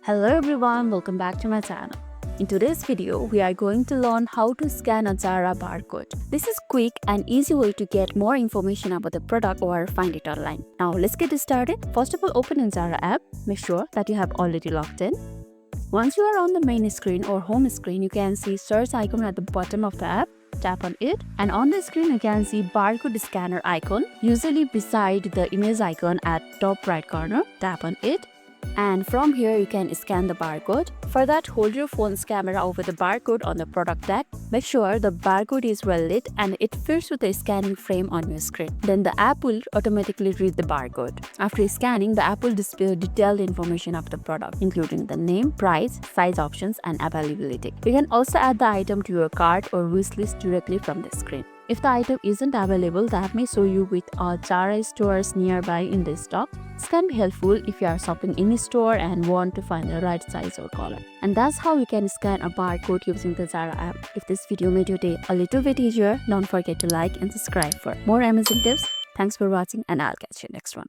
Hello everyone, welcome back to my channel. In today's video, we are going to learn how to scan a ZARA barcode. This is quick and easy way to get more information about the product or find it online. Now let's get started. First of all, open in ZARA app. Make sure that you have already logged in. Once you are on the main screen or home screen, you can see search icon at the bottom of the app. Tap on it, and on the screen you can see barcode scanner icon, usually beside the image icon at top right corner. Tap on it, and from here you can scan the barcode. For that, hold your phone's camera over the barcode on the product tag. Make sure the barcode is well lit and it fits with the scanning frame on your screen. Then the app will automatically read the barcode. After scanning, the app will display detailed information of the product, including the name, price, size options, and availability. You can also add the item to your cart or wish list directly from the screen. If the item isn't available, the app may show you with ZARA stores nearby in the stock. This can be helpful if you are shopping in a store and want to find the right size or color. And that's how you can scan a barcode using the ZARA app. If this video made your day a little bit easier, don't forget to like and subscribe for more amazing tips. Thanks for watching, and I'll catch you next one.